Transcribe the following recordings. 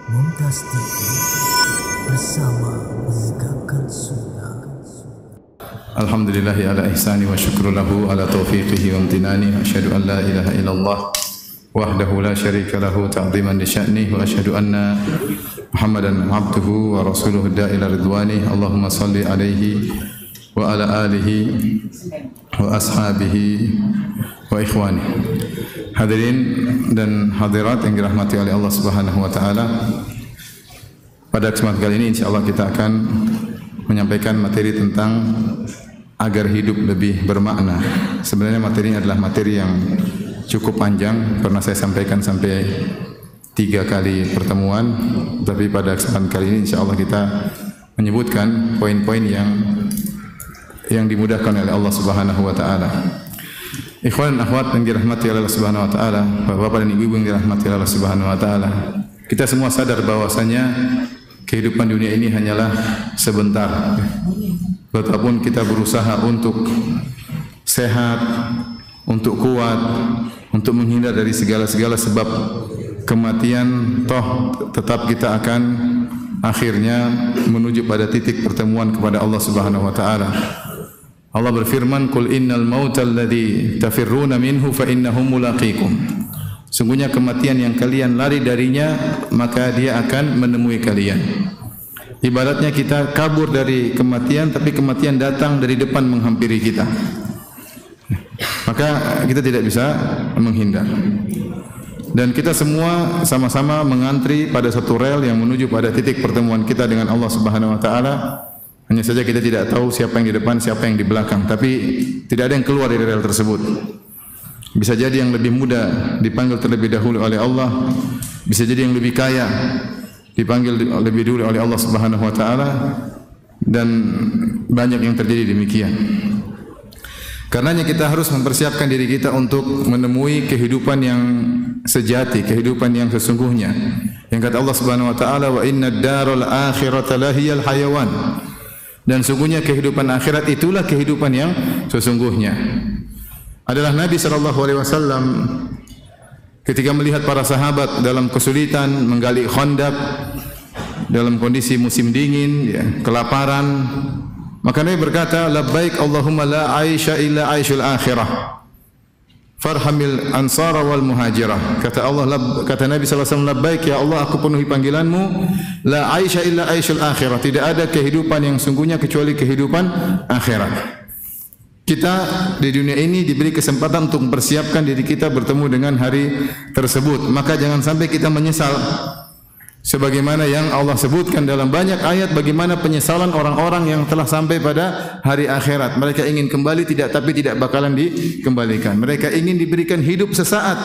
Mumtaz TV bersama menegakkan sunnah. Alhamdulillahi ala ihsani wa syukru lahu ala taufiqihi wa amtinani. Asyhadu an la ilaha illallah wahdahu la syarika lahu ta'ziman li sya'nih wa asyhadu anna Muhammadan abduhu wa rasuluhu da'ila ridwani. Allahumma salli alaihi wa ala alihi wa ashabihi wa ikhwani. Hadirin dan hadirat yang dirahmati oleh Allah Subhanahu wa taala. Pada kesempatan kali ini insyaallah kita akan menyampaikan materi tentang agar hidup lebih bermakna. Sebenarnya materi ini adalah materi yang cukup panjang, pernah saya sampaikan sampai 3 kali pertemuan, tapi pada kesempatan kali ini insyaallah kita menyebutkan poin-poin yang dimudahkan oleh Allah Subhanahu wa taala. Ikhwan dan akhwat yang dirahmati oleh Allah Subhanahu wa taala, bapak dan ibu yang dirahmati oleh Allah Subhanahu wa taala. Kita semua sadar bahwasanya kehidupan dunia ini hanyalah sebentar. Betapapun kita berusaha untuk sehat, untuk kuat, untuk menghindar dari segala-segala sebab kematian, toh tetap kita akan akhirnya menuju pada titik pertemuan kepada Allah Subhanahu wa taala. Allah berfirman, "Qul innal mautal ladzi tafirruna minhu fa innahu mulaqikum." Sungguhnya kematian yang kalian lari darinya, maka dia akan menemui kalian. Ibaratnya kita kabur dari kematian, tapi kematian datang dari depan menghampiri kita. Maka kita tidak bisa menghindar. Dan kita semua sama-sama mengantri pada satu rel yang menuju pada titik pertemuan kita dengan Allah Subhanahu wa taala. Hanya saja kita tidak tahu siapa yang di depan, siapa yang di belakang, tapi tidak ada yang keluar dari rel tersebut. Bisa jadi yang lebih muda dipanggil terlebih dahulu oleh Allah, bisa jadi yang lebih kaya dipanggil lebih dulu oleh Allah Subhanahu wa taala, dan banyak yang terjadi demikian. Karenanya kita harus mempersiapkan diri kita untuk menemui kehidupan yang sejati, kehidupan yang sesungguhnya. Yang kata Allah Subhanahu wa taala, "Wa innad daral akhirata lahiyal hayawan." Dan sungguhnya kehidupan akhirat itulah kehidupan yang sesungguhnya. Adalah Nabi SAW ketika melihat para sahabat dalam kesulitan menggali khandaq dalam kondisi musim dingin, ya, kelaparan, maka Nabi berkata, "Labbaik Allahumma la aisha illa aishul akhirah. Farhamil ansara wal muhajirah." Kata Allah, kata Nabi SAW, "Labbaik ya Allah, aku penuhi panggilanmu. La aisha illa aishul akhirah." Tidak ada kehidupan yang sungguhnya kecuali kehidupan akhirat. Kita di dunia ini diberi kesempatan untuk mempersiapkan diri kita bertemu dengan hari tersebut. Maka jangan sampai kita menyesal. Sebagaimana yang Allah sebutkan dalam banyak ayat, bagaimana penyesalan orang-orang yang telah sampai pada hari akhirat. Mereka ingin kembali tapi tidak bakalan dikembalikan. Mereka ingin diberikan hidup sesaat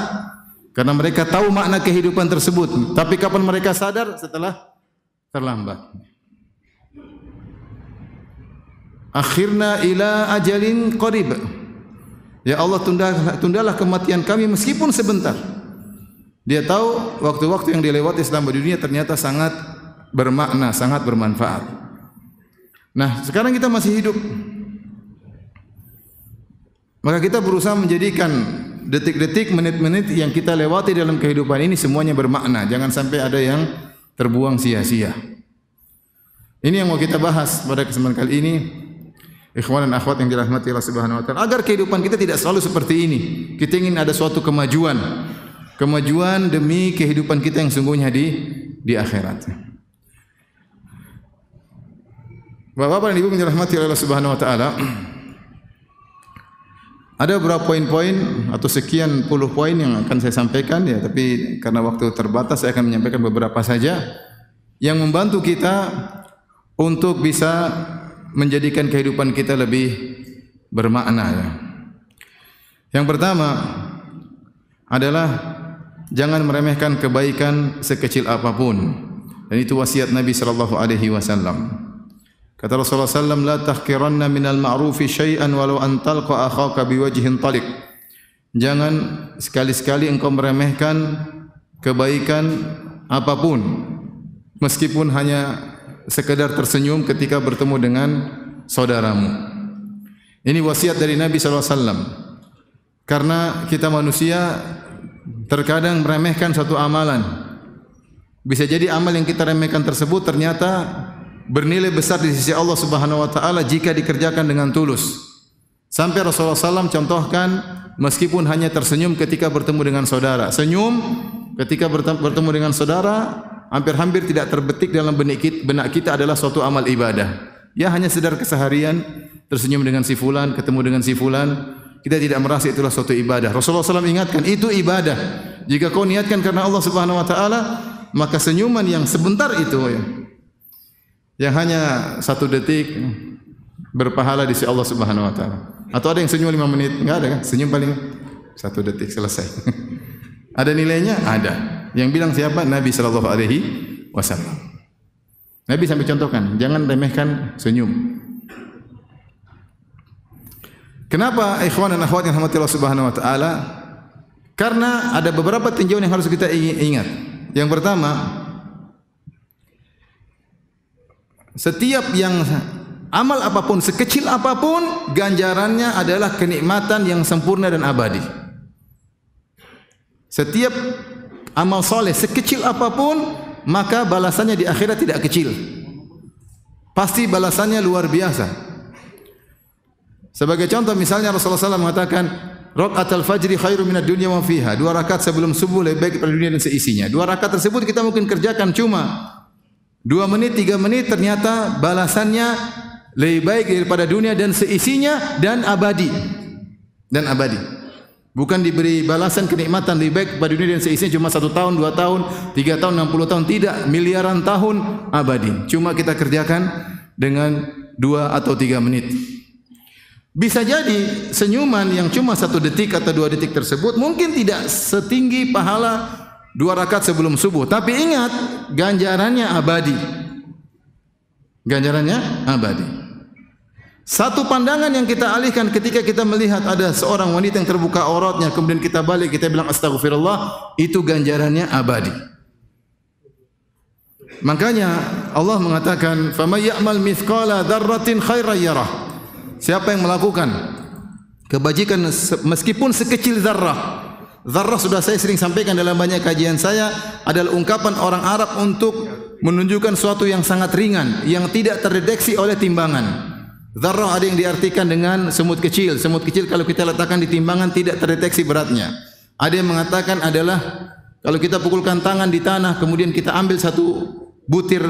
karena mereka tahu makna kehidupan tersebut. Tapi kapan mereka sadar? Setelah terlambat. Akhirna ila ajalin qarib. Ya Allah, tundalah kematian kami meskipun sebentar. Dia tahu waktu-waktu yang dilewati selama dunia ternyata sangat bermakna, sangat bermanfaat. Nah, sekarang kita masih hidup. Maka kita berusaha menjadikan detik-detik, menit-menit yang kita lewati dalam kehidupan ini semuanya bermakna. Jangan sampai ada yang terbuang sia-sia. Ini yang mau kita bahas pada kesempatan kali ini. Ikhwan dan akhwat yang dirahmati Allah Subhanahu wa taala, agar kehidupan kita tidak selalu seperti ini. Kita ingin ada suatu kemajuan demi kehidupan kita yang sungguhnya di akhirat. Bapak-bapak dan ibu yang dirahmati oleh Allah Subhanahu wa taala, ada beberapa poin-poin atau sekian puluh poin yang akan saya sampaikan, ya, tapi karena waktu terbatas saya akan menyampaikan beberapa saja yang membantu kita untuk bisa menjadikan kehidupan kita lebih bermakna, ya. Yang pertama adalah jangan meremehkan kebaikan sekecil apapun. Dan itu wasiat Nabi sallallahu alaihi wasallam. Kata Rasulullah sallallahu alaihi wasallam, "La tahqiranna minal ma'rufi syai'an walau an talqa akhaka biwajhin taliq." Jangan sekali-sekali engkau meremehkan kebaikan apapun, meskipun hanya sekedar tersenyum ketika bertemu dengan saudaramu. Ini wasiat dari Nabi SAW. Karena kita manusia terkadang meremehkan satu amalan Bisa jadi amal yang kita remehkan tersebut ternyata bernilai besar di sisi Allah Subhanahu wa taala jika dikerjakan dengan tulus. Sampai Rasulullah SAW contohkan, meskipun hanya tersenyum ketika bertemu dengan saudara. Senyum ketika bertemu dengan saudara hampir-hampir tidak terbetik dalam benak kita adalah suatu amal ibadah. Ya hanya sekedar keseharian tersenyum dengan si fulan, ketemu dengan si fulan, kita tidak merasa itulah suatu ibadah. Rasulullah SAW ingatkan itu ibadah. Jika kau niatkan karena Allah Subhanahu wa taala, maka senyuman yang sebentar itu yang hanya 1 detik berpahala di sisi Allah Subhanahu wa taala. Atau ada yang senyum 5 menit? Enggak ada kan? Senyum paling 1 detik selesai. Ada nilainya? Ada. Yang bilang siapa? Nabi sallallahu alaihi wasallam. Nabi sampai contohkan, jangan remehkan senyum. Kenapa ikhwan dan akhwat yang dirahmati Allah Subhanahu wa taala? Karena ada beberapa tinjauan yang harus kita ingat. Yang pertama, setiap yang amal apapun, sekecil apapun, ganjarannya adalah kenikmatan yang sempurna dan abadi. Setiap amal soleh, sekecil apapun, maka balasannya di akhirat tidak kecil. Pasti balasannya luar biasa. Sebagai contoh misalnya Rasulullah SAW mengatakan, Raka'atul fajri khairu minad dunya wa fiha. 2 rakaat sebelum subuh lebih baik daripada dunia dan seisinya. 2 rakaat tersebut kita mungkin kerjakan cuma 2 menit, 3 menit, ternyata balasannya lebih baik daripada dunia dan seisinya dan abadi. Dan abadi. Bukan diberi balasan kenikmatan lebih baik daripada dunia dan seisinya cuma 1 tahun, 2 tahun, 3 tahun, 60 tahun. Tidak, miliaran tahun abadi. Cuma kita kerjakan dengan 2 atau 3 menit. Bisa jadi senyuman yang cuma 1 detik atau 2 detik tersebut mungkin tidak setinggi pahala 2 rakaat sebelum subuh. Tapi ingat, ganjarannya abadi. Ganjarannya abadi. Satu pandangan yang kita alihkan ketika kita melihat ada seorang wanita yang terbuka auratnya, kemudian kita balik, kita bilang astagfirullah, itu ganjarannya abadi. Makanya Allah mengatakan, "Faman ya'mal mithqala dzarratin khairan yarah." Siapa yang melakukan kebajikan meskipun sekecil zarrah. Zarrah sudah saya sering sampaikan dalam banyak kajian saya, adalah ungkapan orang Arab untuk menunjukkan suatu yang sangat ringan, yang tidak terdeteksi oleh timbangan. Zarrah ada yang diartikan dengan semut kecil. Semut kecil kalau kita letakkan di timbangan tidak terdeteksi beratnya. Ada yang mengatakan adalah kalau kita pukulkan tangan di tanah, kemudian kita ambil 1 butir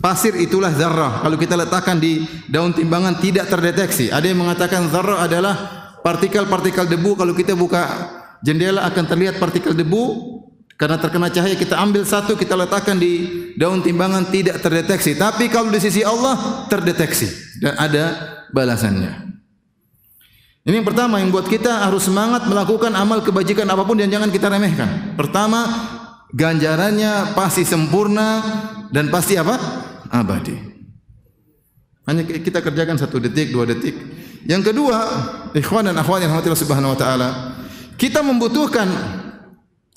pasir, itulah zarrah. Kalau kita letakkan di daun timbangan tidak terdeteksi. Ada yang mengatakan zarrah adalah partikel-partikel debu. Kalau kita buka jendela akan terlihat partikel debu karena terkena cahaya. Kita ambil 1, kita letakkan di daun timbangan, tidak terdeteksi. Tapi kalau di sisi Allah terdeteksi dan ada balasannya. Ini yang pertama yang buat kita harus semangat melakukan amal kebajikan apapun dan jangan kita remehkan. Pertama, ganjarannya pasti sempurna dan pasti apa? Abadi. Hanya kita kerjakan 1 detik, 2 detik. Yang kedua, ikhwan dan akhwat yang dirahmati Allah Subhanahu wa taala, kita membutuhkan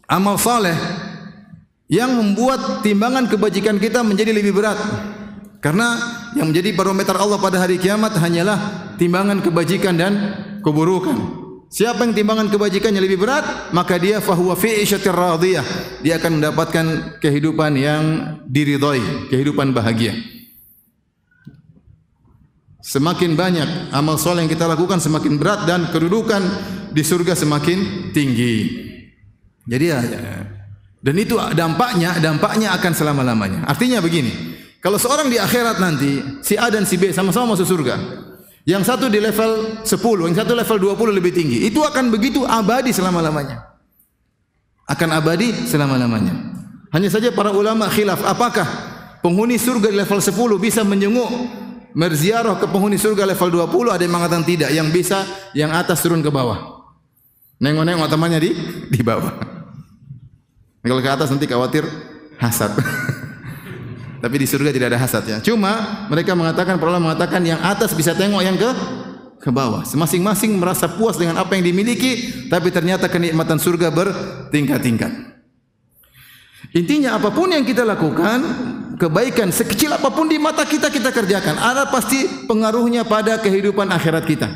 amal saleh yang membuat timbangan kebajikan kita menjadi lebih berat. Karena yang menjadi barometer Allah pada hari kiamat hanyalah timbangan kebajikan dan keburukan. Siapa yang timbangan kebajikannya lebih berat, maka dia fahuwa fi 'isyatir radiyah. Dia akan mendapatkan kehidupan yang diridhai, kehidupan bahagia. Semakin banyak amal soleh yang kita lakukan semakin berat dan kedudukan di surga semakin tinggi. Jadi dan itu dampaknya akan selama-lamanya. Artinya begini, kalau seorang di akhirat nanti si A dan si B sama-sama masuk surga. Yang satu di level 10, yang satu level 20 lebih tinggi. Itu akan begitu abadi selama-lamanya. Akan abadi selama-lamanya. Hanya saja para ulama khilaf, apakah penghuni surga di level 10 bisa menjenguk merziarah ke penghuni surga level 20? Ada yang mengatakan tidak, yang bisa yang atas turun ke bawah. Nengok-nengok temannya di bawah. Kalau ke atas nanti khawatir hasad. Tapi di surga tidak ada hasad ya. Cuma mereka mengatakan, para ulama mengatakan yang atas bisa tengok yang ke bawah. Masing-masing merasa puas dengan apa yang dimiliki, tapi ternyata kenikmatan surga bertingkat-tingkat. Intinya apapun yang kita lakukan, kebaikan sekecil apapun di mata kita kerjakan. Ada pasti pengaruhnya pada kehidupan akhirat kita.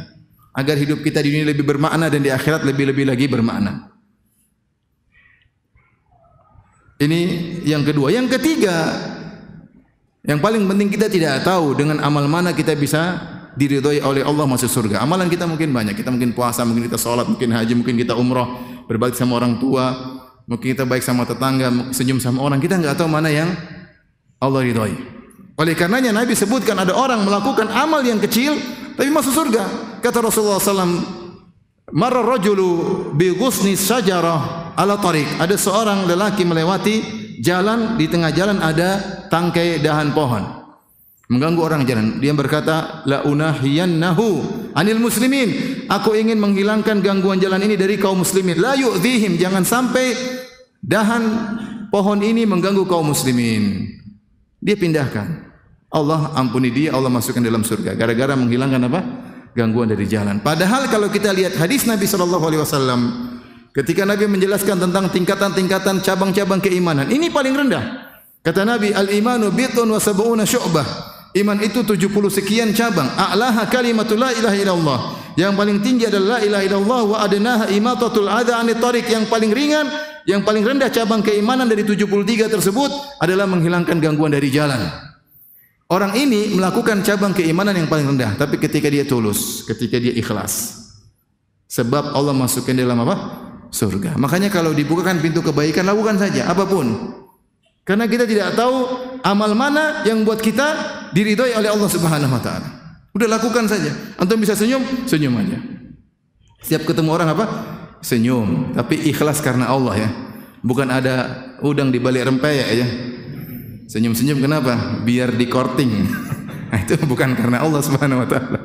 Agar hidup kita di dunia lebih bermakna dan di akhirat lebih-lebih lagi bermakna. Ini yang kedua. Yang ketiga, yang paling penting kita tidak tahu dengan amal mana kita bisa diridhoi oleh Allah masuk surga. Amalan kita mungkin banyak. Kita mungkin puasa, mungkin kita salat, mungkin haji, mungkin kita umrah, berbakti sama orang tua, mungkin kita baik sama tetangga, senyum sama orang. Kita enggak tahu mana yang Allah ridhoi. Oleh karenanya Nabi sebutkan ada orang melakukan amal yang kecil tapi masuk surga. Kata Rasulullah SAW, marra rajulu bi ghusni syajarah ala tariq. Ada seorang lelaki melewati jalan, di tengah jalan ada tangkai dahan pohon mengganggu orang jalan. Dia berkata, la unahiyannahu anil muslimin. Aku ingin menghilangkan gangguan jalan ini dari kaum muslimin. La yu'dhihim, jangan sampai dahan pohon ini mengganggu kaum muslimin. Dia pindahkan. Allah ampuni dia, Allah masukkan dalam surga gara-gara menghilangkan apa? Gangguan dari jalan. Padahal kalau kita lihat hadis Nabi SAW, ketika Nabi menjelaskan tentang tingkatan-tingkatan cabang-cabang keimanan, ini paling rendah. Kata Nabi, al-imanu bitun wa sab'una syu'bah. Iman itu 70 sekian cabang. A'laha kalimatul la ilaha illallah. Yang paling tinggi adalah la ilaha illallah, wa adnaha imatatul adha 'anit thariq. Yang paling ringan, yang paling rendah cabang keimanan dari 73 tersebut adalah menghilangkan gangguan dari jalan. Orang ini melakukan cabang keimanan yang paling rendah, tapi ketika dia tulus, ketika dia ikhlas, sebab Allah masukkan dalam apa? Surga. Makanya kalau dibukakan pintu kebaikan, lakukan saja apapun. Karena kita tidak tahu amal mana yang buat kita diridhoi oleh Allah Subhanahu wa taala. Udah lakukan saja. Antum bisa senyum, senyum aja. Setiap ketemu orang apa? Senyum, tapi ikhlas karena Allah ya. Bukan ada udang di balik rempeyek ya. Senyum-senyum kenapa? Biar di korting. Nah, itu bukan karena Allah Subhanahu wa taala.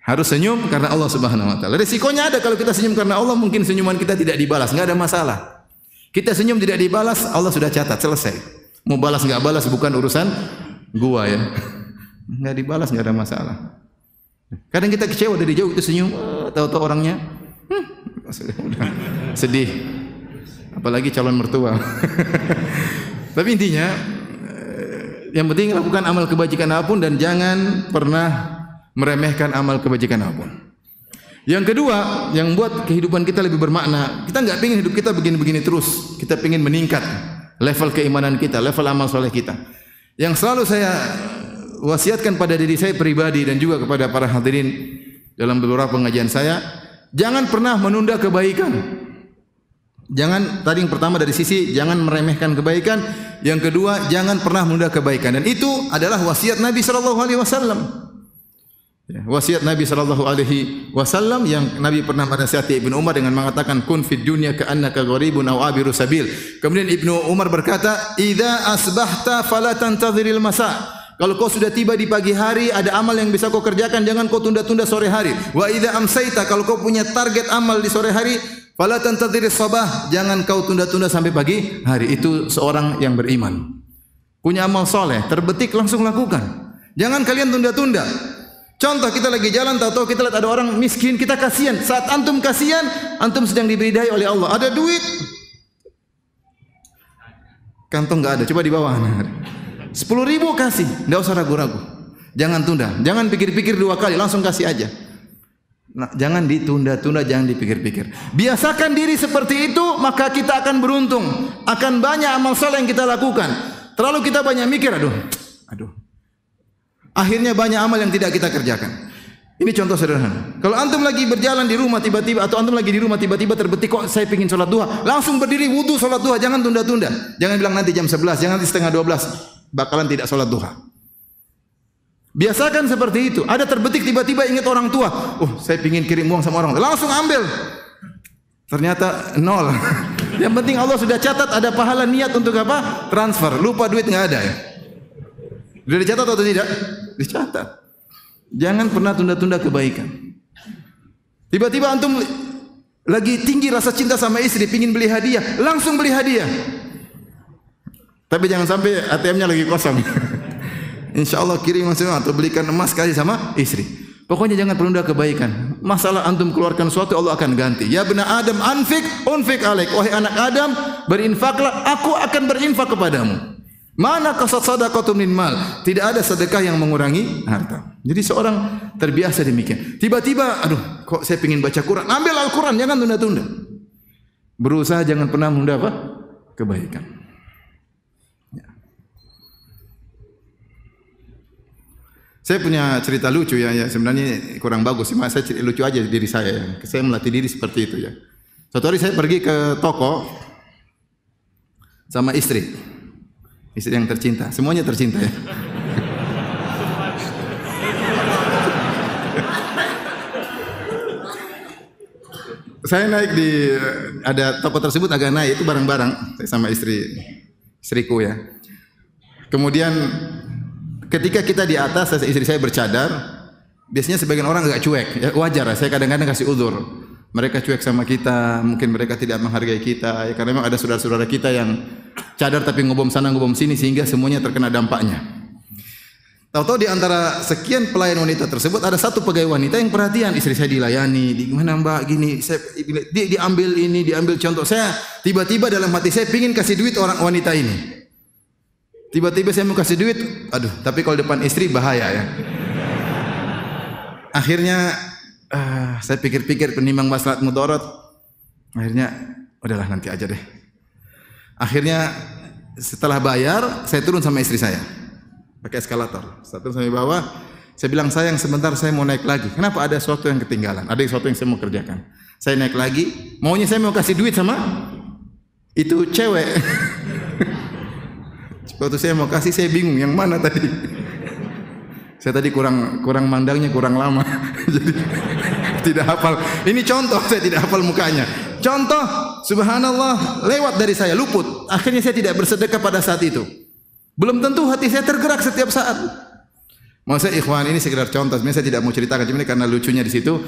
Harus senyum karena Allah Subhanahu wa taala. Risikonya ada kalau kita senyum karena Allah, mungkin senyuman kita tidak dibalas, enggak ada masalah. Kita senyum tidak dibalas, Allah sudah catat, selesai. Mau balas enggak balas bukan urusan gua ya. Enggak dibalas enggak ada masalah. Kadang kita kecewa dari jauh itu senyum, tahu-tahu orangnya udah sedih. Apalagi calon mertua. Tapi intinya yang penting lakukan amal kebajikan apapun dan jangan pernah meremehkan amal kebajikan apapun. Yang kedua, yang buat kehidupan kita lebih bermakna, kita enggak ingin hidup kita begini-begini terus. Kita ingin meningkat level keimanan kita, level amal soleh kita. Yang selalu saya wasiatkan pada diri saya pribadi dan juga kepada para hadirin dalam beberapa pengajian saya, jangan pernah menunda kebaikan. Jangan, tadi yang pertama dari sisi jangan meremehkan kebaikan, yang kedua jangan pernah menunda kebaikan, dan itu adalah wasiat Nabi sallallahu alaihi wasallam. Wasiat Nabi sallallahu alaihi wasallam yang Nabi pernah menasihati Ibnu Umar dengan mengatakan kun fid dunya ka'annaka gharibun aw abiru sabil. Kemudian Ibnu Umar berkata, "Idza asbahta fala tantadhiril masa." Kalau kau sudah tiba di pagi hari, ada amal yang bisa kau kerjakan, jangan kau tunda-tunda sore hari. Wa idza amsaita, kalau kau punya target amal di sore hari, fala tantadhiris sabah, jangan kau tunda-tunda sampai pagi hari. Itu seorang yang beriman. Punya amal soleh, terbetik langsung lakukan. Jangan kalian tunda-tunda. Contoh, kita lagi jalan, tahu-tahu kita lihat ada orang miskin, kita kasihan. Saat antum kasihan, antum sedang diberi daya oleh Allah. Ada duit, kantong enggak ada, coba di bawah. 10.000 kasih, enggak usah ragu-ragu. Jangan tunda, jangan pikir-pikir dua kali, langsung kasih aja. Nah, jangan ditunda-tunda, jangan dipikir-pikir. Biasakan diri seperti itu, maka kita akan beruntung. Akan banyak amal saleh yang kita lakukan. Terlalu kita banyak mikir, aduh. Akhirnya banyak amal yang tidak kita kerjakan. Ini contoh sederhana. Kalau antum lagi berjalan di rumah tiba-tiba, atau antum lagi di rumah tiba-tiba terbetik, kok saya ingin sholat duha, langsung berdiri wudu sholat duha, jangan tunda-tunda. Jangan bilang nanti jam 11, jangan nanti setengah 12, bakalan tidak sholat duha. Biasakan seperti itu. Ada terbetik tiba-tiba ingat orang tua, saya ingin kirim uang sama orang tua, langsung ambil. Ternyata nol. Yang penting Allah sudah catat ada pahala niat untuk apa? Transfer. Lupa duit nggak ada ya. Sudah dicatat atau tidak? Dicatat. Jangan pernah tunda-tunda kebaikan. Tiba-tiba antum lagi tinggi rasa cinta sama istri, pingin beli hadiah, langsung beli hadiah. Tapi jangan sampai ATM-nya lagi kosong. Insya Allah kirim atau belikan emas kasih sama istri. Pokoknya jangan penunda kebaikan. Masalah antum keluarkan sesuatu, Allah akan ganti. Ya bena Adam anfik, unfik alaik. Wahai anak Adam, berinfaklah, aku akan berinfak kepadamu. Mana kasat sadaqatun min mal? Tidak ada sedekah yang mengurangi harta. Jadi seorang terbiasa demikian. Tiba-tiba, kok saya ingin baca Quran? Ambil Al-Quran, jangan tunda-tunda. Berusaha jangan pernah menunda apa? kebaikan. Ya. Saya punya cerita lucu ya, sebenarnya kurang bagus sih, saya lucu aja diri saya ya. Saya melatih diri seperti itu ya. Suatu hari saya pergi ke toko sama istri yang tercinta, semuanya tercinta ya. Saya naik ada toko tersebut agak naik, itu barang-barang saya sama istriku ya. Kemudian ketika kita di atas, istri saya bercadar, biasanya sebagian orang agak cuek, ya, wajar. Saya kadang-kadang kasih uzur. Mereka cuek sama kita, mungkin mereka tidak menghargai kita, ya, karena memang ada saudara-saudara kita yang cadar tapi ngobom sana ngobom sini sehingga semuanya terkena dampaknya. Tahu-tahu di antara sekian pelayan wanita tersebut ada satu pegawai wanita yang perhatian, istri saya dilayani, di mana mbak gini, dia diambil ini, diambil contoh. Saya tiba-tiba dalam hati saya pingin kasih duit orang wanita ini. Tiba-tiba saya mau kasih duit, aduh, tapi kalau depan istri bahaya ya. Akhirnya saya pikir-pikir penimbang maslahat mudarat. Akhirnya udahlah nanti aja deh. Akhirnya setelah bayar, saya turun sama istri saya. Pakai eskalator. Saya turun sampai bawah, saya bilang, sayang sebentar saya mau naik lagi. Kenapa? Ada sesuatu yang ketinggalan, ada sesuatu yang saya mau kerjakan. Saya naik lagi, maunya saya mau kasih duit sama itu cewek. Waktu saya mau kasih, saya bingung yang mana tadi. Saya tadi kurang mandangnya, kurang lama. Jadi tidak hafal. Ini contoh, saya tidak hafal mukanya. Contoh, subhanallah, lewat dari saya, luput. Akhirnya saya tidak bersedekah pada saat itu. Belum tentu hati saya tergerak setiap saat. Maksudnya ikhwan, ini sekedar contoh. Sebenarnya saya tidak mau ceritakan, cuma ini karena lucunya di situ.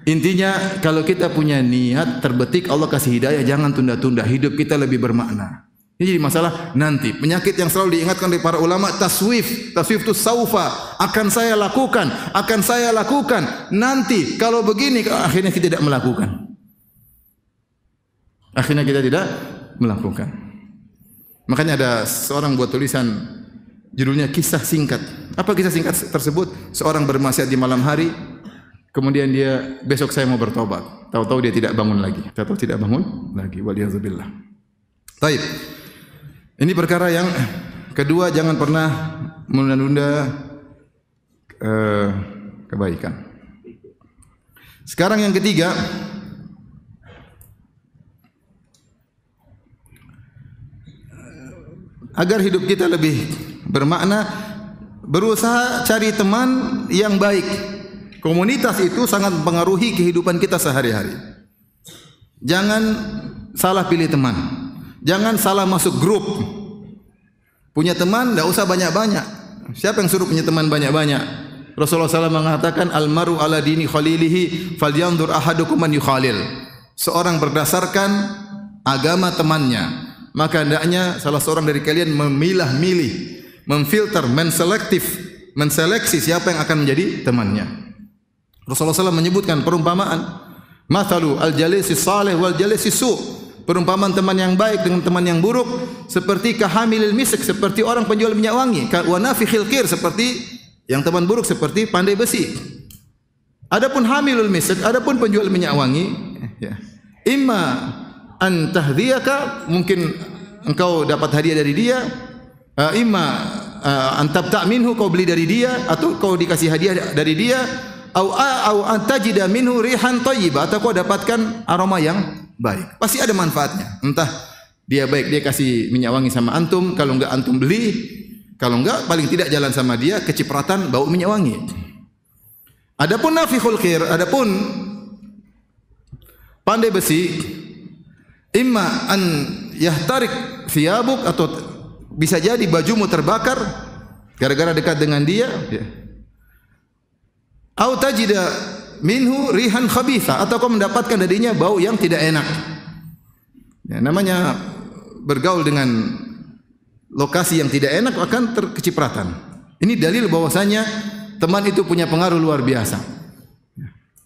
Intinya kalau kita punya niat terbetik, Allah kasih hidayah, jangan tunda-tunda. Hidup kita lebih bermakna. Ini jadi masalah nanti. Penyakit yang selalu diingatkan oleh para ulama, taswif. Taswif itu saufa, akan saya lakukan, akan saya lakukan. Nanti kalau begini, akhirnya kita tidak melakukan. Akhirnya kita tidak melakukan. Makanya ada seorang buat tulisan judulnya kisah singkat. Apa kisah singkat tersebut? Seorang bermaksiat di malam hari, kemudian dia besok saya mau bertobat. Tahu-tahu dia tidak bangun lagi. Tahu-tahu tidak bangun lagi. Waliyadzubillah. Baik. Ini perkara yang kedua, jangan pernah menunda-nunda kebaikan. Sekarang yang ketiga, agar hidup kita lebih bermakna, berusaha cari teman yang baik. Komunitas itu sangat mempengaruhi kehidupan kita sehari-hari. Jangan salah pilih teman. Jangan salah masuk grup. Punya teman tidak usah banyak-banyak. Siapa yang suruh punya teman banyak-banyak? Rasulullah SAW mengatakan, Al-maru ala dini khalilihi falyanzur ahadukum man yukhalil. Seorang berdasarkan agama temannya. Maka hendaknya salah seorang dari kalian memilah-milih, memfilter, menseleksi siapa yang akan menjadi temannya. Rasulullah SAW menyebutkan perumpamaan, mathalu al-jalisi salih wal jalisi su. Perumpamaan teman yang baik dengan teman yang buruk seperti kahamilil misk, seperti orang penjual minyak wangi, wa nafikhil qir, seperti yang teman buruk seperti pandai besi. Adapun hamilul misk, adapun penjual minyak wangi, ya, imma an tahdiyaka, mungkin engkau dapat hadiah dari dia, imma an tabta' minhu, kau beli dari dia, atau kau dikasih hadiah dari dia, au an tajida minhu rihan thayyibah, atau kau dapatkan aroma yang baik. Pasti ada manfaatnya. Entah dia baik, dia kasih minyak wangi sama antum, kalau enggak antum beli, kalau enggak paling tidak jalan sama dia kecipratan bau minyak wangi. Adapun nafikhul khair, adapun pandai besi, imma an yahtarik thiyabuk, atau bisa jadi bajumu terbakar gara-gara dekat dengan dia, ya. Au tajida minhu rihan khabitha, atau kau mendapatkan darinya bau yang tidak enak. Ya, namanya bergaul dengan lokasi yang tidak enak akan terkecipratan. Ini dalil bahwasanya teman itu punya pengaruh luar biasa.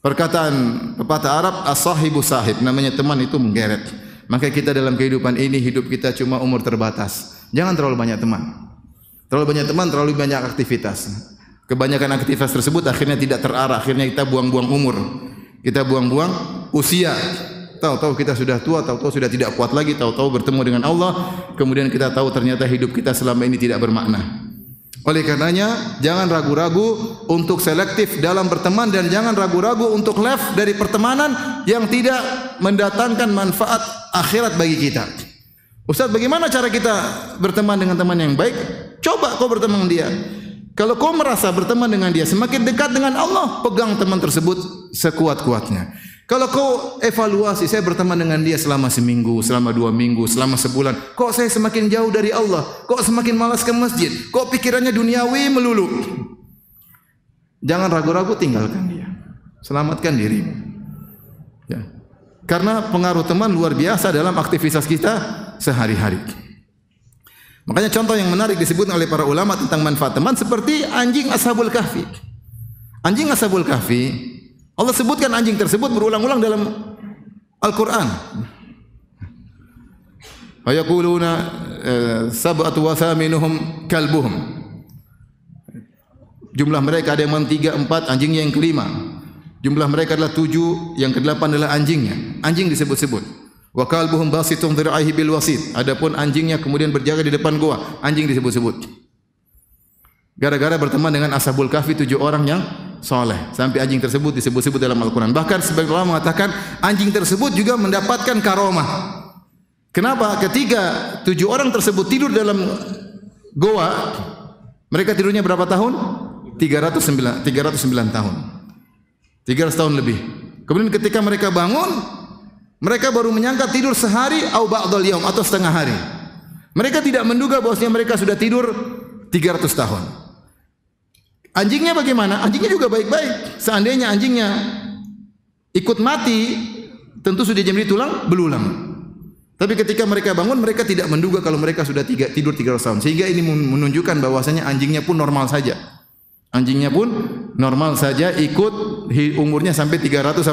Perkataan pepatah Arab, as-sahibu sahib, namanya teman itu menggeret. Maka kita dalam kehidupan ini, hidup kita cuma umur terbatas. Jangan terlalu banyak teman. Terlalu banyak teman, terlalu banyak aktivitas. Kebanyakan aktivitas tersebut akhirnya tidak terarah, akhirnya kita buang-buang umur. Kita buang-buang usia. tahu-tahu kita sudah tua, tahu-tahu sudah tidak kuat lagi, tahu-tahu bertemu dengan Allah, kemudian kita tahu ternyata hidup kita selama ini tidak bermakna. Oleh karenanya, jangan ragu-ragu untuk selektif dalam berteman dan jangan ragu-ragu untuk left dari pertemanan yang tidak mendatangkan manfaat akhirat bagi kita. Ustaz, bagaimana cara kita berteman dengan teman yang baik? Coba kau berteman dengan dia. Kalau kau merasa berteman dengan dia semakin dekat dengan Allah, pegang teman tersebut sekuat-kuatnya. Kalau kau evaluasi, saya berteman dengan dia selama seminggu, selama 2 minggu, selama sebulan, kok saya semakin jauh dari Allah? Kok semakin malas ke masjid? Kok pikirannya duniawi melulu? Jangan ragu-ragu, tinggalkan dia. Selamatkan dirimu. Ya. Karena pengaruh teman luar biasa dalam aktivitas kita sehari-hari. Makanya contoh yang menarik disebutkan oleh para ulama tentang manfaat teman seperti anjing Ashabul Kahfi. Anjing Ashabul Kahfi, Allah sebutkan anjing tersebut berulang-ulang dalam Al-Quran. Ayaquluna sab'atu wa thaminuhum kalbuhum. Jumlah mereka ada yang 3, 4, anjingnya yang kelima. Jumlah mereka adalah 7, yang ke-8 adalah anjingnya. Anjing disebut-sebut. Wa kalbuhum basitun dhira'ihi bil wasit. Adapun anjingnya kemudian berjaga di depan gua, anjing disebut-sebut. Gara-gara berteman dengan Ashabul Kahfi 7 orang yang soleh, sampai anjing tersebut disebut-sebut dalam Al-Quran. Bahkan sebagian ulama mengatakan anjing tersebut juga mendapatkan karomah. Kenapa? Ketika 7 orang tersebut tidur dalam goa, mereka tidurnya berapa tahun? 309 tahun. 300 tahun lebih. Kemudian ketika mereka bangun, mereka baru menyangka tidur sehari atau ba'dal yaum atau setengah hari. Mereka tidak menduga bahwasanya mereka sudah tidur 300 tahun. Anjingnya bagaimana? Anjingnya juga baik-baik. Seandainya anjingnya ikut mati, tentu sudah jadi tulang belulang. Tapi ketika mereka bangun, mereka tidak menduga kalau mereka sudah tidur 300 tahun. Sehingga ini menunjukkan bahwasanya anjingnya pun normal saja. Anjingnya pun normal saja, ikut umurnya sampai 300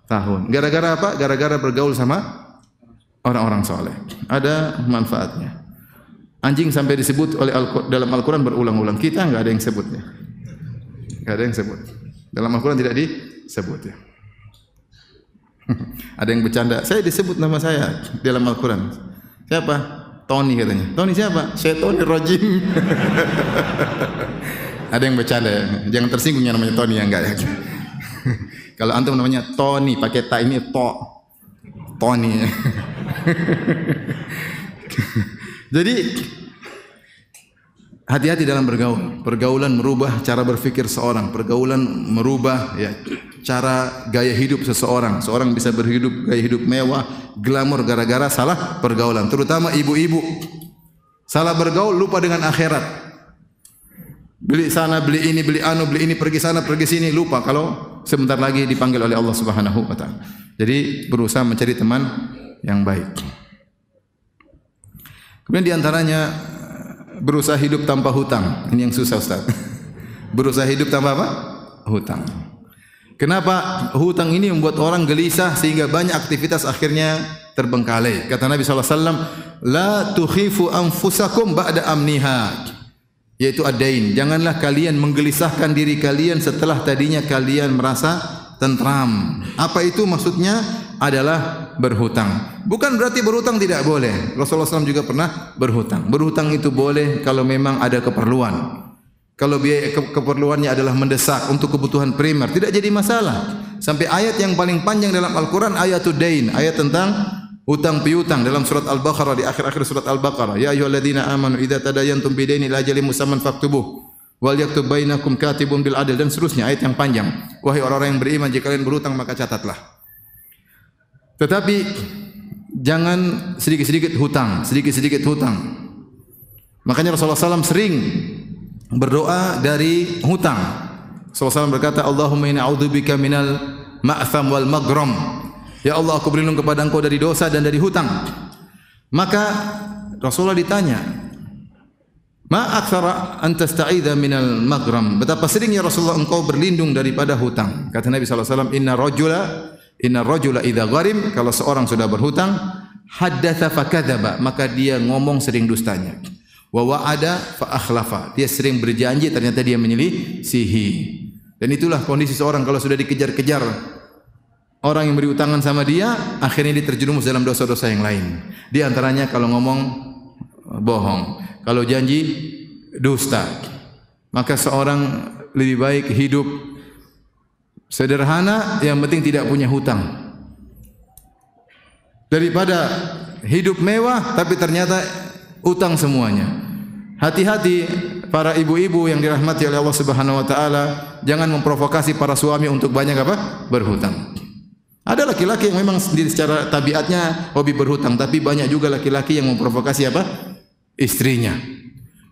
tahun. Gara-gara apa? Gara-gara bergaul sama orang-orang soleh. Ada manfaatnya. Anjing sampai disebut oleh dalam Al-Quran berulang-ulang. Kita enggak ada yang sebutnya. Enggak ada yang sebut. Dalam Al-Quran tidak disebut ya. Ada yang bercanda, saya disebut nama saya dalam Al-Quran. Siapa? Tony katanya. Tony siapa? Syaitonir rajim. Ada yang bercanda ya. Jangan tersinggung yang namanya Tony, ya enggak ya. Kalau antum namanya Tony pakai ta ini Tony. Jadi hati-hati dalam bergaul. Pergaulan merubah cara berpikir seorang. Pergaulan merubah ya cara gaya hidup seseorang. Seorang bisa gaya hidup mewah, glamor gara-gara salah pergaulan. Terutama ibu-ibu. Salah bergaul lupa dengan akhirat. Beli sana, beli ini, beli anu, beli ini, pergi sana, pergi sini, lupa kalau sebentar lagi dipanggil oleh Allah Subhanahu wa taala. Jadi berusaha mencari teman yang baik. Kemudian diantaranya berusaha hidup tanpa hutang. Ini yang susah Ustaz. Berusaha hidup tanpa apa? Hutang. Kenapa hutang ini membuat orang gelisah sehingga banyak aktivitas akhirnya terbengkalai. Kata Nabi SAW, La tukhifu anfusakum ba'da amniha. Yaitu ad-dain. Janganlah kalian menggelisahkan diri kalian setelah tadinya kalian merasa tentram. Apa itu maksudnya? Adalah berhutang. Bukan berarti berhutang tidak boleh. Rasulullah SAW juga pernah berhutang. Berhutang itu boleh kalau memang ada keperluan. Kalau biaya keperluannya adalah mendesak untuk kebutuhan primer, tidak jadi masalah. Sampai ayat yang paling panjang dalam Al-Quran, ayatul dain, ayat tentang hutang piutang dalam surat Al-Baqarah, di akhir-akhir surat Al-Baqarah. Ya ayyuhalladzina amanu idza tadayantum bidainin ila ajalin musamman faktubuh wal yaktub bainakum katibun bil adl, dan seterusnya ayat yang panjang. Wahai orang-orang yang beriman, jika kalian berhutang maka catatlah. Tetapi jangan sedikit-sedikit hutang, sedikit-sedikit hutang. Makanya Rasulullah SAW sering berdoa dari hutang. Rasulullah SAW berkata, Allahumma inni a'udzubika minal ma'tham wal maghram. Ya Allah, aku berlindung kepada Engkau dari dosa dan dari hutang. Maka Rasulullah ditanya, Ma aktsara an tasta'idza minal maghram. Betapa seringnya Rasulullah engkau berlindung daripada hutang. Kata Nabi SAW, Inna rajula idza gharim, kalau seorang sudah berhutang, haddatsa fakadzaba, maka dia ngomong sering dustanya. Wa wa'ada fa akhlafa, dia sering berjanji ternyata dia menyelisihi. Dan itulah kondisi seorang kalau sudah dikejar-kejar orang yang beri utangan sama dia, akhirnya dia terjerumus dalam dosa-dosa yang lain. Di antaranya kalau ngomong bohong, kalau janji dusta. Maka seorang lebih baik hidup sederhana, yang penting tidak punya hutang, daripada hidup mewah tapi ternyata utang semuanya. Hati-hati para ibu-ibu yang dirahmati oleh Allah Subhanahu wa taala, jangan memprovokasi para suami untuk banyak berhutang. Ada laki-laki yang memang sendiri secara tabiatnya hobi berhutang, tapi banyak juga laki-laki yang memprovokasi istrinya.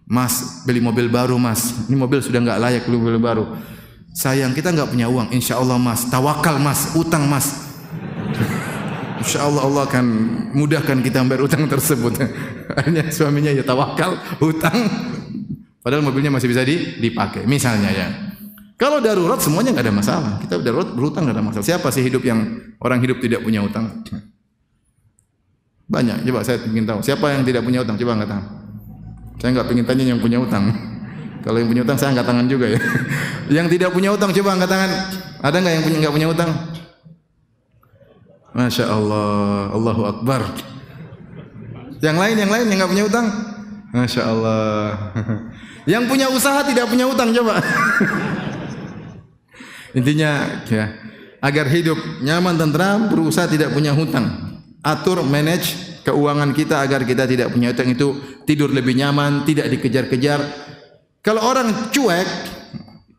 Mas, beli mobil baru mas, ini mobil sudah enggak layak beli mobil baru. Sayang, kita enggak punya uang. Insya Allah mas, tawakal mas, utang mas. Insya Allah Allah akan mudahkan kita membayar utang tersebut. Hanya suaminya ya tawakal, utang, padahal mobilnya masih bisa dipakai. Misalnya ya. Kalau darurat semuanya enggak ada masalah. Kita darurat berhutang enggak ada masalah. Siapa sih hidup yang orang hidup tidak punya utang? Banyak. Coba saya ingin tahu. Siapa yang tidak punya utang? Coba angkat tangan. Saya enggak ingin tanya yang punya utang. Kalau yang punya utang saya angkat tangan juga ya. Yang tidak punya utang coba angkat tangan. Ada enggak yang enggak punya utang? Masya Allah, Allahu Akbar. Yang lain yang enggak punya utang? Masya Allah. Yang punya usaha tidak punya utang coba. Intinya ya, agar hidup nyaman tentram, berusaha tidak punya hutang. Atur, manage keuangan kita agar kita tidak punya hutang, itu tidur lebih nyaman, tidak dikejar-kejar. Kalau orang cuek,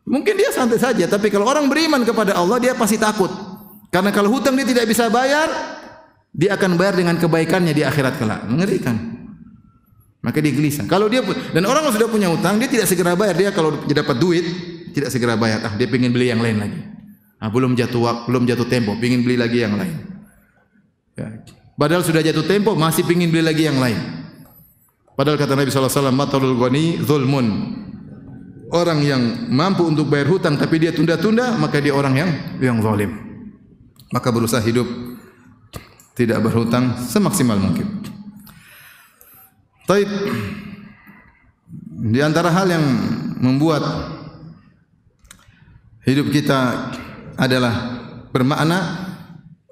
mungkin dia santai saja, tapi kalau orang beriman kepada Allah, dia pasti takut. Karena kalau hutang dia tidak bisa bayar, dia akan bayar dengan kebaikannya di akhirat kelak. Mengerikan. Maka dia gelisah. Kalau dia dan orang yang sudah punya hutang, dia tidak segera bayar. Dia kalau dia dapat duit, tidak segera bayar. Dia ingin beli yang lain lagi. Belum jatuh waktu, belum jatuh tempo, ingin beli lagi yang lain. Ya. Padahal sudah jatuh tempo, masih ingin beli lagi yang lain. Padahal kata Nabi SAW, matalul ghani zulmun. Orang yang mampu untuk bayar hutang tapi dia tunda-tunda, maka dia orang yang zalim. Maka berusaha hidup tidak berhutang semaksimal mungkin. Taib. Di antara hal yang membuat hidup kita adalah bermakna,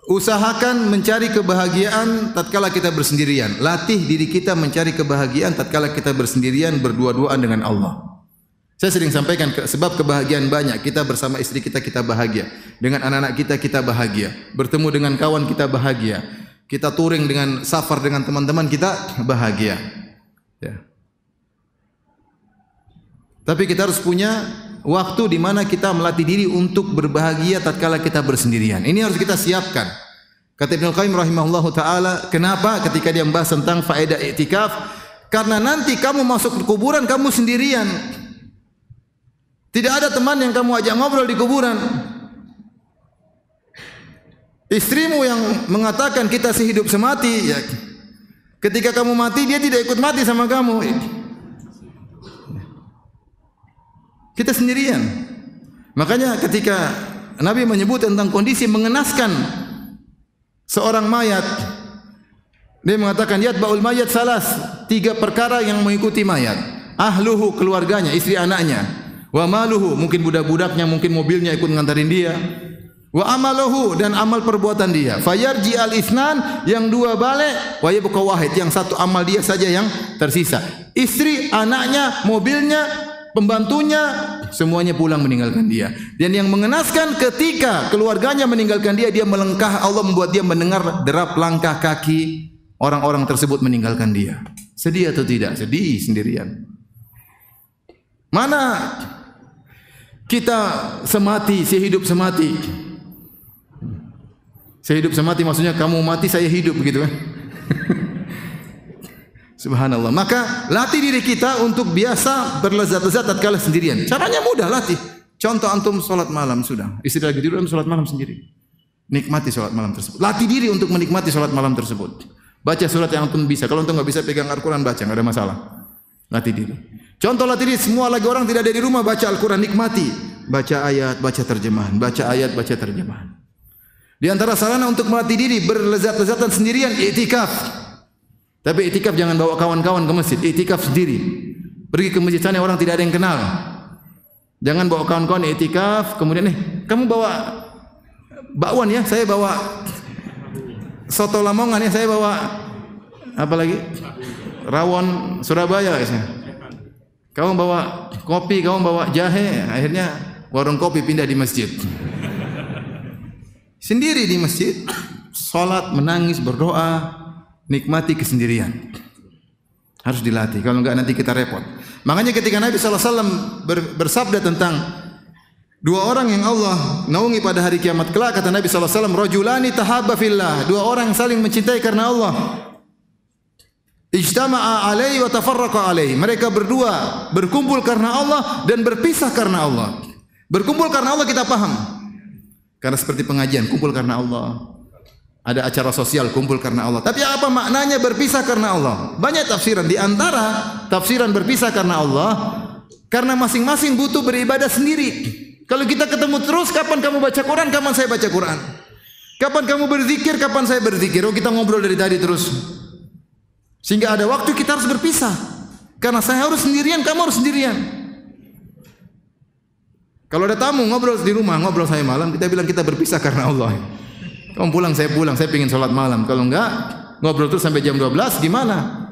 usahakan mencari kebahagiaan tatkala kita bersendirian. Latih diri kita mencari kebahagiaan tatkala kita bersendirian, berdua-duaan dengan Allah. Saya sering sampaikan sebab kebahagiaan banyak. Kita bersama istri kita, kita bahagia. Dengan anak-anak kita, kita bahagia. Bertemu dengan kawan kita bahagia. Kita touring dengan safar dengan teman-teman kita bahagia. Ya. Tapi kita harus punya waktu di mana kita melatih diri untuk berbahagia tatkala kita bersendirian. Ini harus kita siapkan. Kata Ibnu Qayyim rahimahullahu taala, kenapa ketika dia membahas tentang faedah i'tikaf? Karena nanti kamu masuk ke kuburan kamu sendirian. Tidak ada teman yang kamu ajak ngobrol di kuburan. Istrimu yang mengatakan kita sehidup semati, ya. Ketika kamu mati dia tidak ikut mati sama kamu. Kita sendirian. Makanya ketika Nabi menyebut tentang kondisi mengenaskan seorang mayat, dia mengatakan yatba'ul mayat salas, 3 perkara yang mengikuti mayat. Ahluhu, keluarganya, istri anaknya. Wa maluhu, mungkin budak-budaknya, mungkin mobilnya ikut ngantarin dia. Wa amaluhu, dan amal perbuatan dia. Fayarji al-ithnan, yang 2 balik, wa yabqa wahid, yang 1 amal dia saja yang tersisa. Istri, anaknya, mobilnya, pembantunya, semuanya pulang meninggalkan dia. Dan yang mengenaskan ketika keluarganya meninggalkan dia, dia melangkah, Allah membuat dia mendengar derap langkah kaki orang-orang tersebut meninggalkan dia. Sedih atau tidak? Sedih sendirian. Mana kita semati, sehidup semati. Sehidup semati maksudnya kamu mati saya hidup begitu kan. Subhanallah. Maka latih diri kita untuk biasa berlezat-lezat tatkala sendirian. Caranya mudah, latih. Contoh antum salat malam sudah. Istri lagi tidur salat malam sendiri. Nikmati salat malam tersebut. Latih diri untuk menikmati salat malam tersebut. Baca surat yang antum bisa. Kalau antum enggak bisa pegang Al-Qur'an baca, enggak ada masalah. Latih diri. Contoh latih diri, semua lagi orang tidak ada di rumah, baca Al-Quran, nikmati. Baca ayat, baca terjemahan. Baca ayat, baca terjemahan. Di antara sarana untuk melatih diri berlezat-lezatan sendirian, i'tikaf. Tapi i'tikaf jangan bawa kawan-kawan ke masjid, i'tikaf sendiri. Pergi ke masjid sana orang tidak ada yang kenal. Jangan bawa kawan-kawan i'tikaf, kemudian kamu bawa bakwan ya, saya bawa soto Lamongan ya, saya bawa apa lagi? Rawon Surabaya ya. Kamu bawa kopi, kamu bawa jahe, akhirnya warung kopi pindah di masjid. Sendiri di masjid, salat, menangis, berdoa, nikmati kesendirian. Harus dilatih, kalau enggak nanti kita repot. Makanya ketika Nabi SAW bersabda tentang dua orang yang Allah naungi pada hari kiamat kelak, kata Nabi SAW, rajulani tahabba fillah, dua orang yang saling mencintai karena Allah. Ijtama'a alaihi wa tafarraqa alaihi. Mereka berdua berkumpul karena Allah dan berpisah karena Allah. Berkumpul karena Allah kita paham. Karena seperti pengajian, kumpul karena Allah. Ada acara sosial, kumpul karena Allah. Tapi apa maknanya berpisah karena Allah? Banyak tafsiran. Di antara tafsiran berpisah karena Allah, karena masing-masing butuh beribadah sendiri. Kalau kita ketemu terus, kapan kamu baca Quran, kapan saya baca Quran? Kapan kamu berzikir, kapan saya berzikir? Oh, kita ngobrol dari tadi terus. Sehingga ada waktu kita harus berpisah. Karena saya harus sendirian, kamu harus sendirian. Kalau ada tamu ngobrol di rumah, ngobrol saya malam, kita bilang kita berpisah karena Allah. Kamu pulang, saya pingin sholat malam. Kalau enggak, ngobrol terus sampai jam 12, gimana?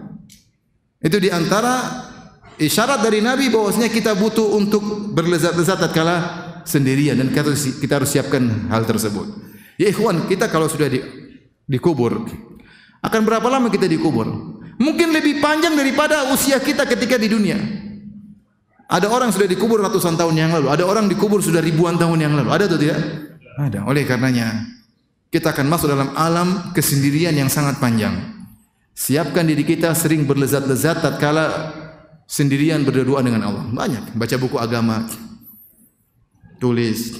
Itu di antara isyarat dari Nabi bahwasanya kita butuh untuk berlezat-lezat tatkala sendirian, dan kita harus siapkan hal tersebut. Ya ikhwan, kita kalau sudah dikubur, akan berapa lama kita dikubur? Mungkin lebih panjang daripada usia kita ketika di dunia. Ada orang sudah dikubur ratusan tahun yang lalu, ada orang dikubur sudah ribuan tahun yang lalu. Ada atau tidak? Ada. Oleh karenanya kita akan masuk dalam alam kesendirian yang sangat panjang. Siapkan diri kita sering berlezat-lezat tatkala sendirian berdua dengan Allah. Banyak, baca buku agama, tulis,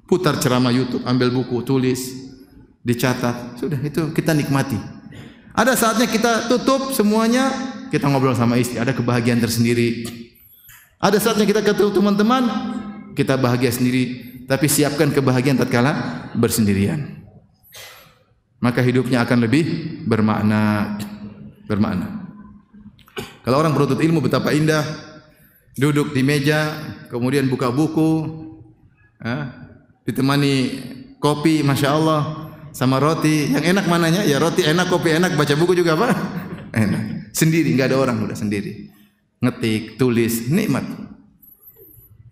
putar ceramah YouTube, ambil buku, tulis, dicatat. Sudah, itu kita nikmati. Ada saatnya kita tutup semuanya, kita ngobrol sama istri, ada kebahagiaan tersendiri. Ada saatnya kita ketemu teman-teman, kita bahagia sendiri, tapi siapkan kebahagiaan tatkala bersendirian. Maka hidupnya akan lebih bermakna. Kalau orang penuntut ilmu betapa indah, duduk di meja, kemudian buka buku, ditemani kopi, masya Allah, sama roti. Yang enak mananya? Ya roti enak, kopi enak, baca buku juga apa? Enak. Sendiri, nggak ada orang, udah sendiri. Ngetik, tulis, nikmat.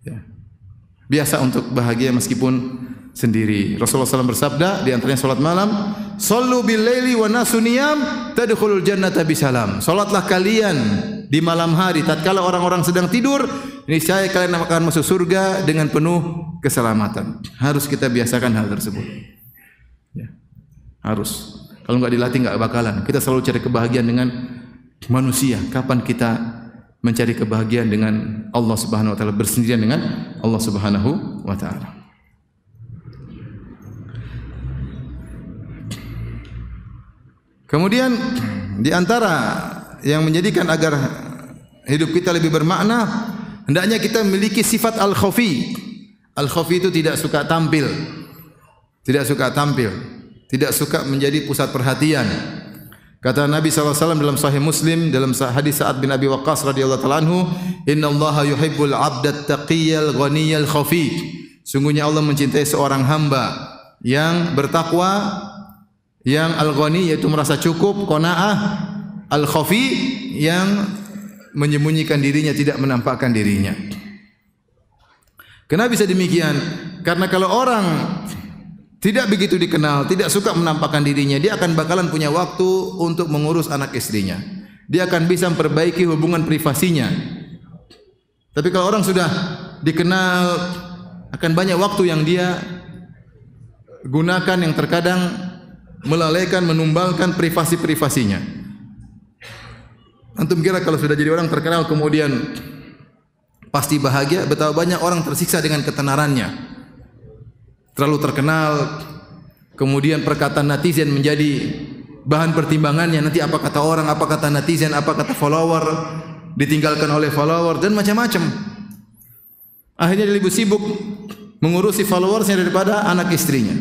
Ya. Biasa untuk bahagia meskipun sendiri. Rasulullah SAW bersabda, di antaranya salat malam, "Shallu bil laili wa nasu niyam, tadkhulul jannata bisalam." Salatlah kalian di malam hari tatkala orang-orang sedang tidur, niscaya kalian akan masuk surga dengan penuh keselamatan. Harus kita biasakan hal tersebut. Ya. Harus. Kalau enggak dilatih enggak bakalan. Kita selalu cari kebahagiaan dengan manusia. Kapan kita mencari kebahagiaan dengan Allah Subhanahu wa taala, bersendirian dengan Allah Subhanahu wa taala? Kemudian di antara yang menjadikan agar hidup kita lebih bermakna, hendaknya kita memiliki sifat al-khafi. Al-khafi itu tidak suka tampil. Tidak suka tampil, tidak suka menjadi pusat perhatian. Kata Nabi SAW dalam Sahih Muslim, dalam hadis Sa'ad bin Abi Waqqas radhiyallahu ta'ala anhu, "Innallaha yuhibbul 'abdat taqiyyal ghaniyal khafi." Sungguhnya Allah mencintai seorang hamba yang bertakwa, yang al-ghani yaitu merasa cukup, qanaah, al-khafi yang menyembunyikan dirinya, tidak menampakkan dirinya. Kenapa bisa demikian? Karena kalau orang tidak begitu dikenal, tidak suka menampakkan dirinya, dia akan bakalan punya waktu untuk mengurus anak istrinya. Dia akan bisa memperbaiki hubungan privasinya. Tapi kalau orang sudah dikenal, akan banyak waktu yang dia gunakan yang terkadang melalaikan, menumbalkan privasi-privasinya. Antum kira kalau sudah jadi orang terkenal kemudian pasti bahagia? Betapa banyak orang tersiksa dengan ketenarannya. Terlalu terkenal, kemudian perkataan netizen menjadi bahan pertimbangannya. Nanti apa kata orang, apa kata netizen, apa kata follower, ditinggalkan oleh follower dan macam-macam. Akhirnya dia lebih sibuk mengurusi followersnya daripada anak istrinya.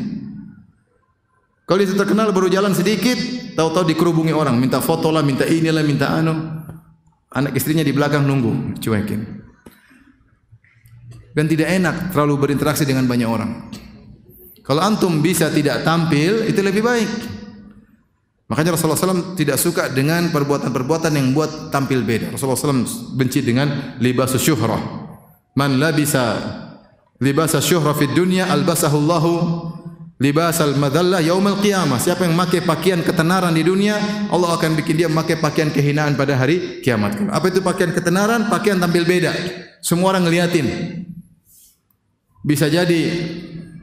Kalau dia terkenal baru jalan sedikit, tahu-tahu dikerubungi orang, minta foto lah, minta inilah, minta anu. Anak istrinya di belakang nunggu, cuekin. Dan tidak enak terlalu berinteraksi dengan banyak orang. Kalau antum bisa tidak tampil, itu lebih baik. Makanya Rasulullah SAW tidak suka dengan perbuatan-perbuatan yang buat tampil beda. Rasulullah SAW benci dengan libasus syuhrah. Man labisa libasa syuhrah fid dunya albasahu Allahu libasal madallah yaumil qiyamah. Siapa yang memakai pakaian ketenaran di dunia, Allah akan bikin dia memakai pakaian kehinaan pada hari kiamat. Apa itu pakaian ketenaran? Pakaian tampil beda. Semua orang ngeliatin. Bisa jadi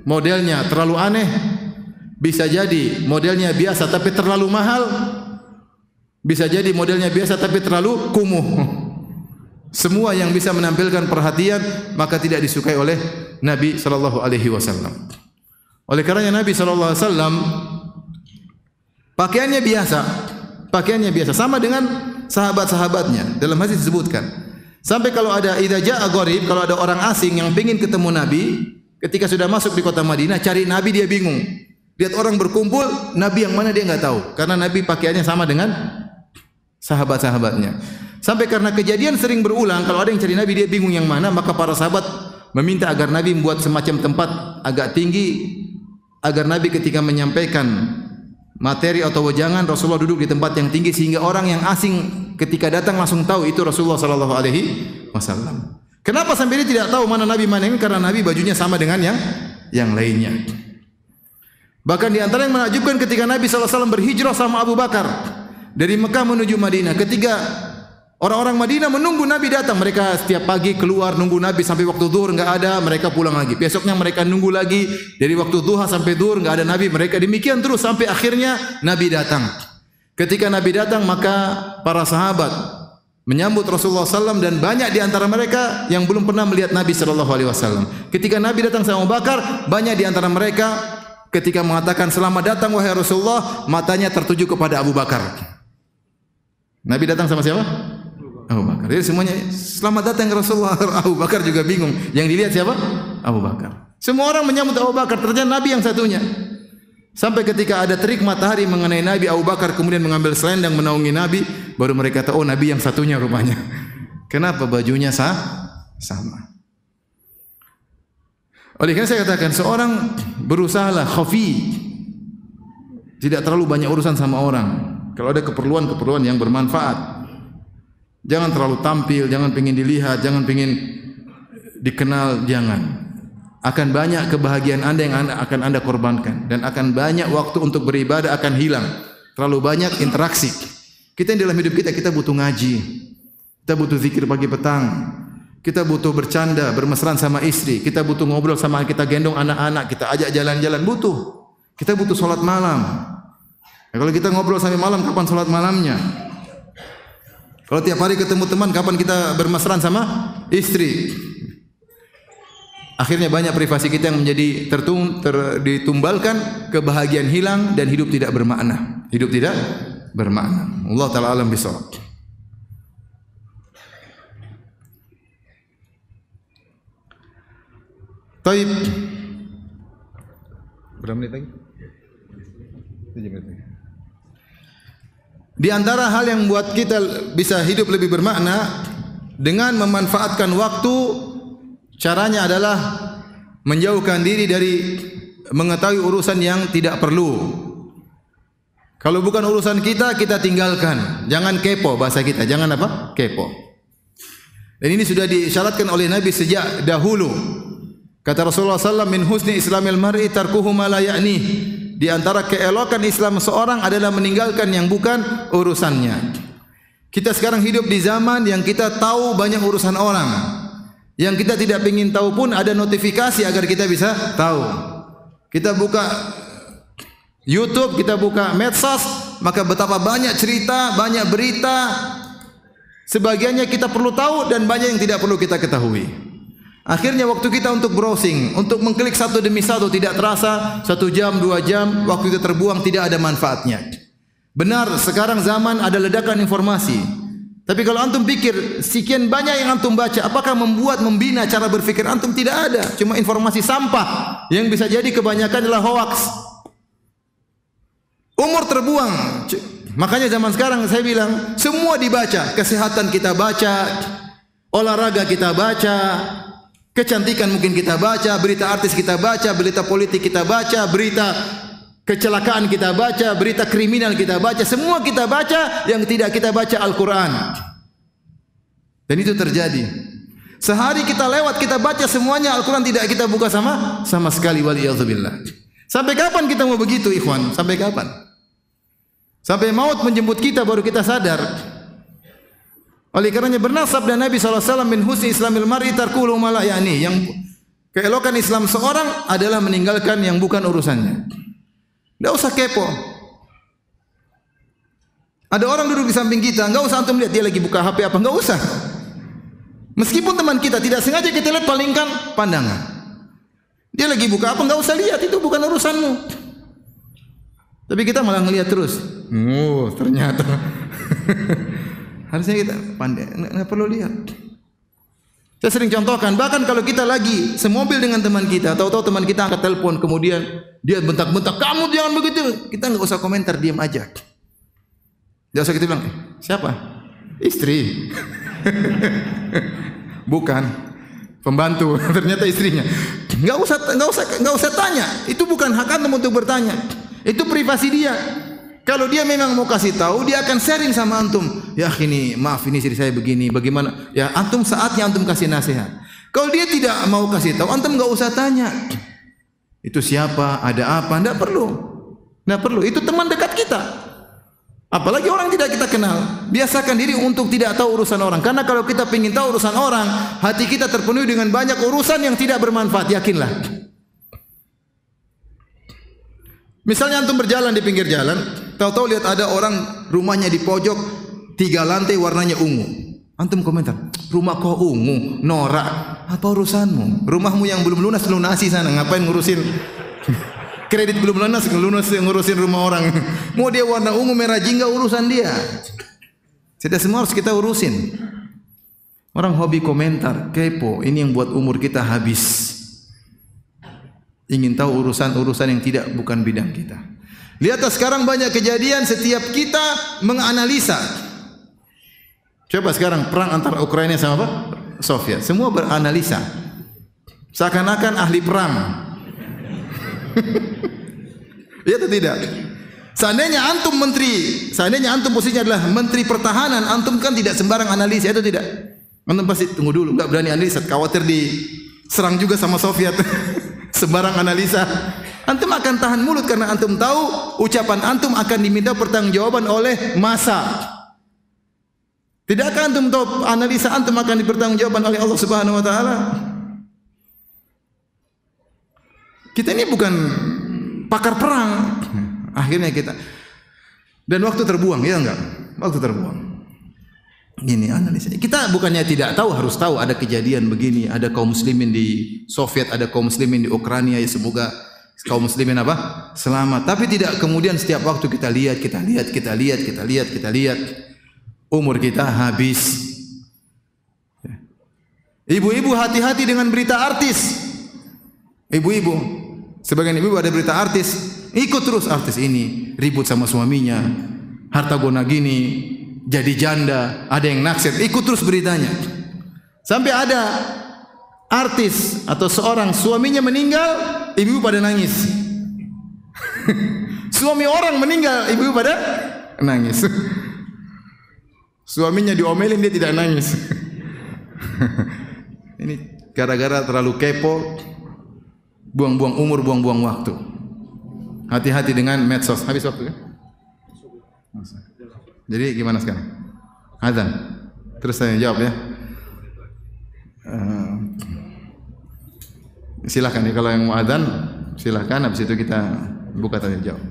modelnya terlalu aneh, bisa jadi modelnya biasa tapi terlalu mahal, bisa jadi modelnya biasa tapi terlalu kumuh. Semua yang bisa menampilkan perhatian maka tidak disukai oleh Nabi sallallahu alaihi wasallam. Oleh karenanya Nabi sallallahu alaihi wasallam pakaiannya biasa sama dengan sahabat-sahabatnya. Dalam hadis disebutkan, sampai kalau ada idza jaa gharib, kalau ada orang asing yang ingin ketemu Nabi, ketika sudah masuk di kota Madinah cari Nabi dia bingung. Lihat orang berkumpul, Nabi yang mana dia enggak tahu, karena Nabi pakaiannya sama dengan sahabat-sahabatnya. Sampai karena kejadian sering berulang, kalau ada yang cari Nabi dia bingung yang mana, maka para sahabat meminta agar Nabi membuat semacam tempat agak tinggi, agar Nabi ketika menyampaikan materi atau wejangan, Rasulullah duduk di tempat yang tinggi sehingga orang yang asing ketika datang langsung tahu itu Rasulullah sallallahu alaihi wasallam. Kenapa sampai dia tidak tahu mana Nabi mana ini? Karena Nabi bajunya sama dengan yang lainnya. Bahkan di antara yang menakjubkan ketika Nabi sallallahu alaihi wasallam berhijrah sama Abu Bakar dari Mekah menuju Madinah, ketika orang-orang Madinah menunggu Nabi datang, mereka setiap pagi keluar nunggu Nabi sampai waktu zuhur enggak ada, mereka pulang lagi. Besoknya mereka nunggu lagi dari waktu duha sampai zuhur enggak ada Nabi, mereka demikian terus sampai akhirnya Nabi datang. Ketika Nabi datang maka para sahabat menyambut Rasulullah SAW dan banyak di antara mereka yang belum pernah melihat Nabi SAW. Ketika Nabi datang sama Abu Bakar, banyak di antara mereka ketika mengatakan selamat datang wahai Rasulullah, matanya tertuju kepada Abu Bakar. Nabi datang sama siapa? Abu Bakar. Jadi semuanya selamat datang Rasulullah. Abu Bakar juga bingung. Yang dilihat siapa? Abu Bakar. Semua orang menyambut Abu Bakar, ternyata Nabi yang satunya. Sampai ketika ada terik matahari mengenai Nabi, Abu Bakar kemudian mengambil selendang menaungi Nabi, baru mereka tahu oh Nabi yang satunya rupanya. Kenapa bajunya sama? Oleh karena saya katakan seorang berusahalah khafi, tidak terlalu banyak urusan sama orang. Kalau ada keperluan-keperluan yang bermanfaat, jangan terlalu tampil, jangan pengin dilihat, jangan pengin dikenal, jangan. Akan banyak kebahagiaan anda yang akan anda korbankan, dan akan banyak waktu untuk beribadah akan hilang. Terlalu banyak interaksi. Kita yang dalam hidup kita butuh ngaji, kita butuh zikir pagi petang, kita butuh bercanda, bermesraan sama istri, kita butuh ngobrol sama, kita gendong anak-anak, kita ajak jalan-jalan, butuh. Kita butuh salat malam. Nah, kalau kita ngobrol sampai malam, kapan salat malamnya? Kalau tiap hari ketemu teman, kapan kita bermesraan sama istri? Akhirnya banyak privasi kita yang menjadi ditumbalkan, kebahagiaan hilang dan hidup tidak bermakna. Hidup tidak bermakna. Allah Ta'ala alam bisawab. Taib. Berapa menit lagi? 7 menit lagi. Di antara hal yang membuat kita bisa hidup lebih bermakna dengan memanfaatkan waktu, caranya adalah menjauhkan diri dari mengetahui urusan yang tidak perlu. Kalau bukan urusan kita, kita tinggalkan. Jangan kepo, bahasa kita. Jangan apa? Kepo. Dan ini sudah diisyaratkan oleh Nabi sejak dahulu. Kata Rasulullah SAW, min husni islamil mar'i tarkuhu ma la ya'nih. Di antara keelokan Islam seorang adalah meninggalkan yang bukan urusannya. Kita sekarang hidup di zaman yang kita tahu banyak urusan orang. Yang kita tidak ingin tahu pun ada notifikasi agar kita bisa tahu. Kita buka YouTube, kita buka medsos, maka betapa banyak cerita, banyak berita. Sebagiannya kita perlu tahu dan banyak yang tidak perlu kita ketahui. Akhirnya waktu kita untuk browsing, untuk mengklik satu demi satu tidak terasa 1 jam, 2 jam, waktu itu terbuang tidak ada manfaatnya. Benar, sekarang zaman ada ledakan informasi. Tapi kalau antum pikir sekian banyak yang antum baca, apakah membina cara berpikir antum? Tidak ada, cuma informasi sampah yang bisa jadi kebanyakan adalah hoax. Umur terbuang. Makanya zaman sekarang saya bilang semua dibaca, kesehatan kita baca, olahraga kita baca, Kecantikan mungkin kita baca, berita artis kita baca, berita politik kita baca, berita kecelakaan kita baca, berita kriminal kita baca, semua kita baca, yang tidak kita baca Al-Quran. Dan itu terjadi. Sehari kita lewat, kita baca semuanya, Al-Quran tidak kita buka sama sekali, waliyadzubillah. Sampai kapan kita mau begitu, ikhwan? Sampai kapan? Sampai maut menjemput kita baru kita sadar. Oleh karenanya benar sabda Nabi SAW, min husni islamil mar'i tarkuhu ma la ya'ni. Yang keelokan Islam seorang adalah meninggalkan yang bukan urusannya. Enggak usah kepo. Ada orang duduk di samping kita, enggak usah antum lihat dia lagi buka HP apa, enggak usah. Meskipun teman kita tidak sengaja kita lihat, palingkan pandangan. Dia lagi buka apa, enggak usah lihat, itu bukan urusanmu. Tapi kita malah ngelihat terus. Oh, ternyata. Harusnya kita pandai, enggak perlu lihat. Saya sering contohkan, bahkan kalau kita lagi semobil dengan teman kita, tahu-tahu teman kita angkat telepon, kemudian dia bentak-bentak, kamu jangan begitu. Kita enggak usah komentar, diam aja. Enggak usah kita bilang, siapa? Istri. Bukan. Pembantu, ternyata istrinya. Enggak usah tanya. Itu bukan hak antum untuk bertanya. Itu privasi dia. Kalau dia memang mau kasih tahu, dia akan sharing sama antum. Ya ini, maaf ini istri saya begini, bagaimana? Ya antum saatnya antum kasih nasihat. Kalau dia tidak mau kasih tahu, antum enggak usah tanya. Itu siapa? Ada apa? Enggak perlu. Enggak perlu. Itu teman dekat kita. Apalagi orang tidak kita kenal. Biasakan diri untuk tidak tahu urusan orang. Karena kalau kita ingin tahu urusan orang, hati kita terpenuhi dengan banyak urusan yang tidak bermanfaat. Yakinlah. Misalnya antum berjalan di pinggir jalan, tahu-tahu lihat ada orang rumahnya di pojok 3 lantai warnanya ungu. Antum komentar, rumah kau ungu, norak. Apa urusanmu? Rumahmu yang belum lunas lunasi sana. Ngapain ngurusin? Kredit belum lunas, ngurusin rumah orang. Mau dia warna ungu, merah, jingga, urusan dia. Tidak semua harus kita urusin. Orang hobi komentar, kepo. Ini yang buat umur kita habis. Ingin tahu urusan-urusan yang bukan bidang kita. Lihat sekarang banyak kejadian, setiap kita menganalisa. Coba sekarang perang antara Ukraina sama apa? Soviet. Semua beranalisa. Seakan-akan ahli perang. Iya atau tidak? Seandainya antum posisinya adalah menteri pertahanan, antum kan tidak sembarang analisa, itu tidak. Antum pasti tunggu dulu, enggak berani analisa, khawatir diserang juga sama Soviet. Sembarang analisa. Antum akan tahan mulut karena antum tahu ucapan antum akan diminta pertanggungjawaban oleh massa. Tidakkah antum tahu analisa antum akan dipertanggungjawabkan oleh Allah Subhanahu wa taala? Kita ini bukan pakar perang. Akhirnya kita, dan waktu terbuang, ya enggak? Waktu terbuang. Ini analisa. Kita bukannya tidak tahu, harus tahu ada kejadian begini, ada kaum muslimin di Soviet, ada kaum muslimin di Ukraina, ya semoga kaum muslimin apa? Selamat. Tapi tidak kemudian setiap waktu kita lihat. Umur kita habis. Ibu-ibu hati-hati dengan berita artis. Ibu-ibu, sebagian ibu ada berita artis, ikut terus artis ini, ribut sama suaminya, harta gona gini, jadi janda, ada yang naksir, ikut terus beritanya. Sampai ada artis atau seorang suaminya meninggal, ibu-ibu pada nangis. Suami orang meninggal, ibu-ibu pada nangis. Suaminya diomelin, dia tidak nangis. Ini gara-gara terlalu kepo, buang-buang umur, buang-buang waktu. Hati-hati dengan medsos. Habis waktu kan? Jadi gimana sekarang? Azan. Terus saya jawab ya. Silakan ya, kalau yang mau azan silakan, habis itu kita buka tanya jawab.